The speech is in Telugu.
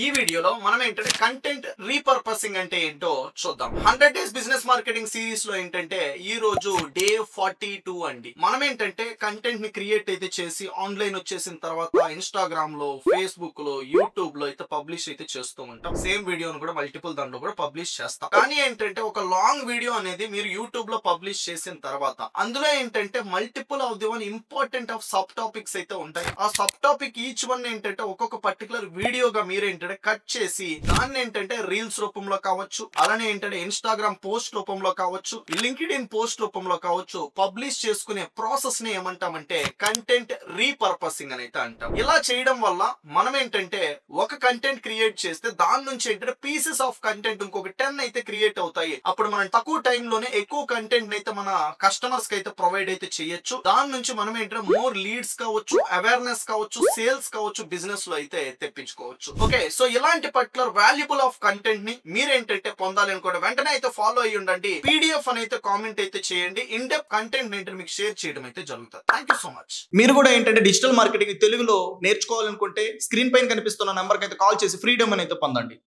ఈ వీడియోలో మనం ఏంటంటే కంటెంట్ రీపర్పసింగ్ అంటే ఏంటో చూద్దాం. 100 డేస్ బిజినెస్ మార్కెటింగ్ సిరీస్ లో ఏంటంటే ఈ రోజు డే 42 అండి. మనం ఏంటంటే కంటెంట్ ని క్రియేట్ అయితే చేసి ఆన్లైన్ వచ్చేసిన తర్వాత ఇన్స్టాగ్రామ్ లో, ఫేస్బుక్ లో, యూట్యూబ్ లో అయితే పబ్లిష్ అయితే చేస్తూ ఉంటాం. సేమ్ వీడియోను కూడా మల్టిపుల్ దాంట్లో కూడా పబ్లిష్ చేస్తాం. కానీ ఏంటంటే ఒక లాంగ్ వీడియో అనేది మీరు యూట్యూబ్ లో పబ్లిష్ చేసిన తర్వాత అందులో ఏంటంటే multiple of the one important of sub topics అయితే ఉంటాయి. ఆ సబ్ టాపిక్ ఈచ్ వన్ ఏంటంటే ఒక్కొక్క పర్టికులర్ వీడియోగా మీరు ఏంటంటే కట్ చేసి దాన్ని ఏంటంటే రీల్స్ రూపంలో కావచ్చు, అలానే ఏంటంటే ఇన్స్టాగ్రామ్ పోస్ట్ రూపంలో కావచ్చు, లింక్డ్ ఇన్ పోస్ట్ రూపంలో కావచ్చు పబ్లిష్ చేసుకునే ప్రాసెస్ ని ఏమంటామంటే కంటెంట్ రీపర్పసింగ్ అని అయితే అంటాం. ఇలా చేయడం వల్ల మనం ఏంటంటే ఒక కంటెంట్ క్రియేట్ చేస్తే దాని నుంచి ఏంటంటే పీసెస్ ఆఫ్ కంటెంట్ ఇంకొక 10 అయితే క్రియేట్ అవుతాయి. అప్పుడు మనం తక్కువ టైంలోనే ఎక్కువ కంటెంట్ అయితే మన కస్టమర్స్ కి అయితే ప్రొవైడ్ అయితే చేయొచ్చు. దాని నుంచి మనం ఏంటంటే మోర్ లీడ్స్ కావచ్చు, అవేర్నెస్ కావచ్చు, సేల్స్ కావచ్చు, బిజినెస్ లో అయితే తెప్పించుకోవచ్చు. ఓకే, సో ఇలాంటి పర్టికులర్ వాల్యుబుల్ ఆఫ్ కంటెంట్ ని మీరేంటంటే పొందాలి అనుకోండి వెంటనే అయితే ఫాలో అయ్యి ఉండండి. పీడిఎఫ్ అని అయితే కామెంట్ అయితే చేయండి. ఇన్ డెప్త్ కంటెంట్ ఏంటంటే మీకు షేర్ చేయడం అయితే జరుగుతుంది. Thank you so much. మీరు కూడా ఏంటంటే డిజిటల్ మార్కెటింగ్ తెలుగులో నేర్చుకోవాలనుకుంటే స్క్రీన్ పైన కనిపిస్తున్న నంబర్ కి అయితే కాల్ చేసి ఫ్రీడమ్ అని అయితే పొందండి.